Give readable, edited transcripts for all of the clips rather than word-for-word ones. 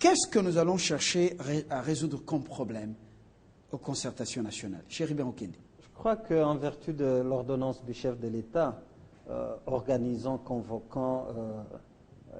qu'est-ce que nous allons chercher à résoudre comme problème aux concertations nationales? Chéribin Okende. Je crois qu'en vertu de l'ordonnance du chef de l'État, organisant, convoquant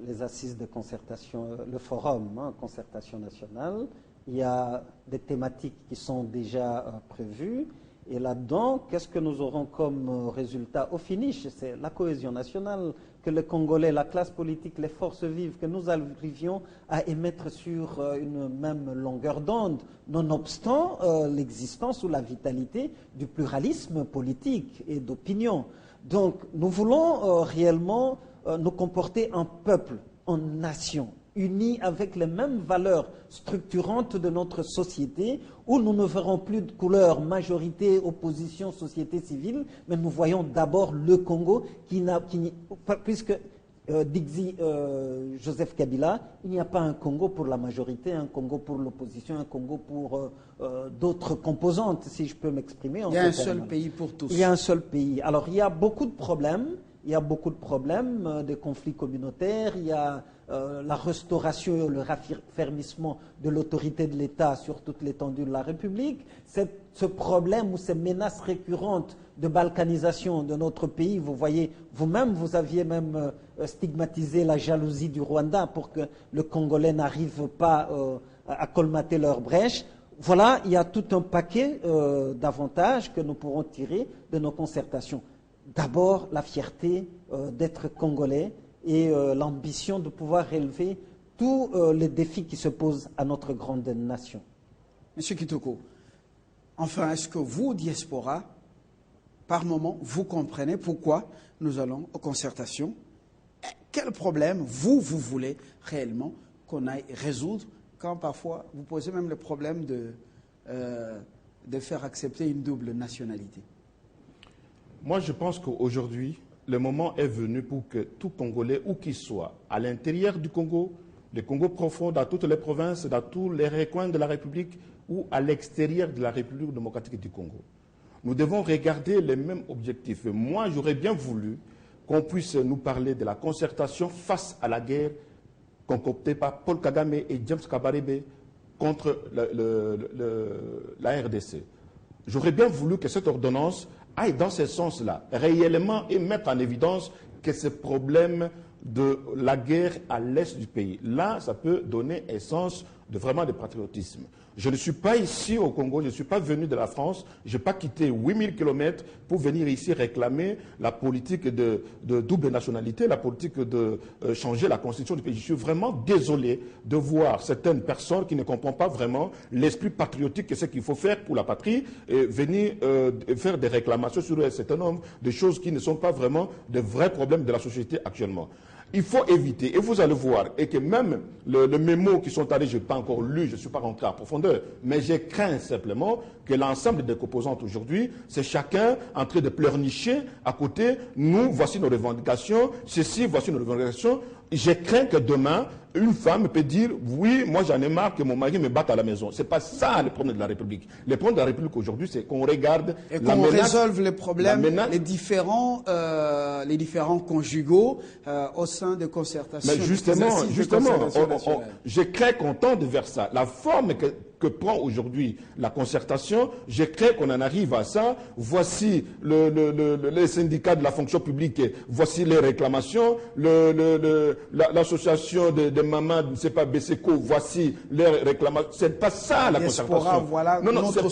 les assises de concertation, le forum, concertation nationale, il y a des thématiques qui sont déjà prévues. Et là-dedans, qu'est-ce que nous aurons comme résultat au finish? C'est la cohésion nationale, que les Congolais, la classe politique, les forces vives, que nous arrivions à émettre sur une même longueur d'onde, nonobstant l'existence ou la vitalité du pluralisme politique et d'opinion. Donc, nous voulons réellement nous comporter en peuple, en nation, unis avec les mêmes valeurs structurantes de notre société, où nous ne verrons plus de couleur, majorité, opposition, société civile, mais nous voyons d'abord le Congo puisque Dixit Joseph Kabila, il n'y a pas un Congo pour la majorité, un Congo pour l'opposition, un Congo pour d'autres composantes, si je peux m'exprimer. Il y a un seul pays pour tous. Il y a un seul pays. Alors, il y a beaucoup de problèmes. Il y a beaucoup de problèmes, des conflits communautaires, il y a la restauration, le raffermissement de l'autorité de l'État sur toute l'étendue de la République. Ce problème ou ces menaces récurrentes de balkanisation de notre pays, vous voyez, vous-même, vous aviez même stigmatisé la jalousie du Rwanda pour que le Congolais n'arrive pas à colmater leur brèche. Voilà, il y a tout un paquet d'avantages que nous pourrons tirer de nos concertations. D'abord, la fierté d'être Congolais et l'ambition de pouvoir relever tous les défis qui se posent à notre grande nation. Monsieur Kitoko, enfin, est-ce que vous, diaspora, par moment, vous comprenez pourquoi nous allons aux concertations? Quel problème vous voulez réellement qu'on aille résoudre quand parfois vous posez même le problème de faire accepter une double nationalité? Moi, je pense qu'aujourd'hui, le moment est venu pour que tout Congolais, où qu'il soit, à l'intérieur du Congo, le Congo profond, dans toutes les provinces, dans tous les recoins de la République, ou à l'extérieur de la République démocratique du Congo, nous devons regarder les mêmes objectifs. Moi, j'aurais bien voulu qu'on puisse nous parler de la concertation face à la guerre concoctée par Paul Kagame et James Kabarebe contre la RDC. J'aurais bien voulu que cette ordonnance aille dans ce sens-là, réellement, et mettre en évidence que ce problème de la guerre à l'est du pays, là, ça peut donner essence vraiment de patriotisme. Je ne suis pas ici au Congo, je ne suis pas venu de la France, je n'ai pas quitté 8000 km pour venir ici réclamer la politique de double nationalité, la politique de changer la constitution du pays. Je suis vraiment désolé de voir certaines personnes qui ne comprennent pas vraiment l'esprit patriotique que c'est qu'il faut faire pour la patrie et venir faire des réclamations sur un certain nombre de choses qui ne sont pas vraiment de vrais problèmes de la société actuellement. Il faut éviter, et vous allez voir, et que même le mémo qui sont allés, je n'ai pas encore lu, je ne suis pas rentré en profondeur, mais je crains simplement que l'ensemble des composantes aujourd'hui, c'est chacun en train de pleurnicher à côté, nous, voici nos revendications, ceci, voici nos revendications. Je crains que demain, une femme peut dire, oui, moi j'en ai marre que mon mari me batte à la maison. Ce n'est pas ça le problème de la République. Le problème de la République aujourd'hui, c'est qu'on regarde et qu'on résolve les problèmes, les différents conjugaux au sein de concertations. Mais justement, je crains qu'on tende vers ça. La forme que prend aujourd'hui la concertation, je crains qu'on en arrive à ça. Voici les syndicats de la fonction publique, voici les réclamations, l'association de mamans, je ne sais pas, BCECO, voici les réclamations. C'est pas ça la concertation. Voilà, non, c'est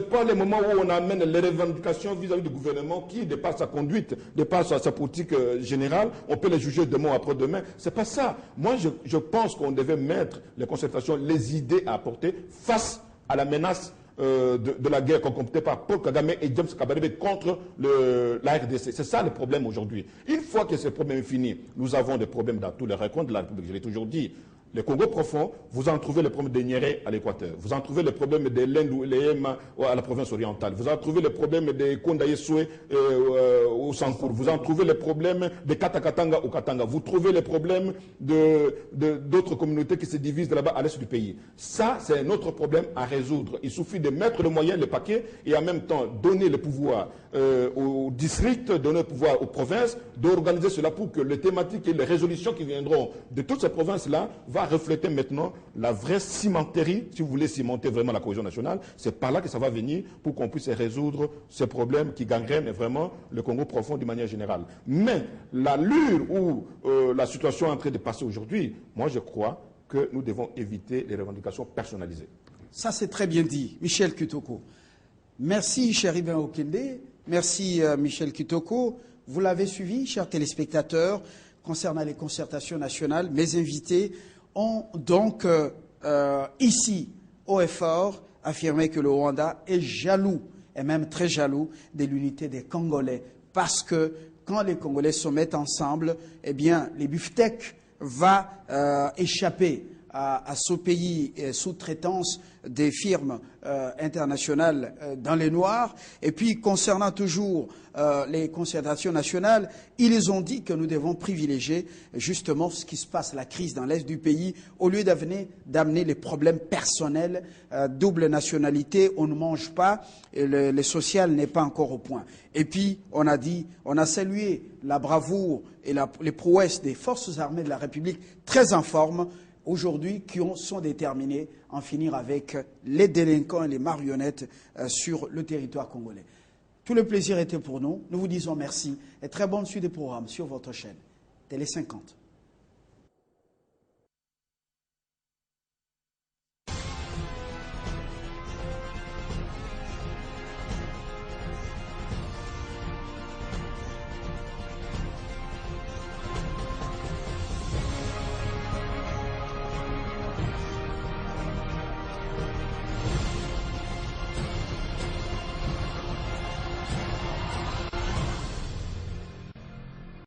pas le moment où on amène les revendications vis-à-vis du gouvernement qui, de par sa conduite, de par sa politique générale, on peut les juger demain ou après-demain. C'est pas ça. Moi, je pense qu'on devait mettre les concertations, les idées à apporter face à la menace de la guerre concoctée par Paul Kagame et James Kabarebe contre la RDC. C'est ça le problème aujourd'hui. Une fois que ce problème est fini, nous avons des problèmes dans tous les recoins de la République. Je l'ai toujours dit. Le Congo profond, vous en trouvez le problème de Nyeré à l'Équateur. Vous en trouvez le problème de l'Endu-Lehema à la province orientale. Vous en trouvez le problème de Kondaye-Soué au Sankour. Vous en trouvez le problème de Katakatanga au Katanga. Vous trouvez le problème d'autres communautés qui se divisent là-bas à l'est du pays. Ça, c'est un autre problème à résoudre. Il suffit de mettre le moyen, le paquet, et en même temps donner le pouvoir aux districts, donner le pouvoir aux provinces, d'organiser cela pour que les thématiques et les résolutions qui viendront de toutes ces provinces-là va refléter maintenant la vraie cimenterie, si vous voulez cimenter vraiment la cohésion nationale, c'est par là que ça va venir pour qu'on puisse résoudre ces problèmes qui gangrènent vraiment le Congo profond d'une manière générale. Mais l'allure où la situation est en train de passer aujourd'hui, moi je crois que nous devons éviter les revendications personnalisées. Ça, c'est très bien dit. Michel Kitoko. Merci, cher Ibn Okende. Merci, Michel Kitoko. Vous l'avez suivi, chers téléspectateurs, concernant les concertations nationales. Mes invités ont donc, ici, haut et fort, affirmé que le Rwanda est jaloux, et même très jaloux, de l'unité des Congolais. Parce que quand les Congolais se mettent ensemble, eh bien, les beefsteaks va échapper à ce pays sous traitance des firmes internationales dans les noirs. Et puis, concernant toujours les concertations nationales, ils ont dit que nous devons privilégier justement ce qui se passe, la crise dans l'est du pays, au lieu d'amener les problèmes personnels, double nationalité, on ne mange pas, et le social n'est pas encore au point. Et puis, on a salué la bravoure et les prouesses des forces armées de la République, très en forme, aujourd'hui, qui sont déterminés à en finir avec les délinquants et les marionnettes sur le territoire congolais. Tout le plaisir était pour nous. Nous vous disons merci et très bonne suite des programmes sur votre chaîne Télé 50.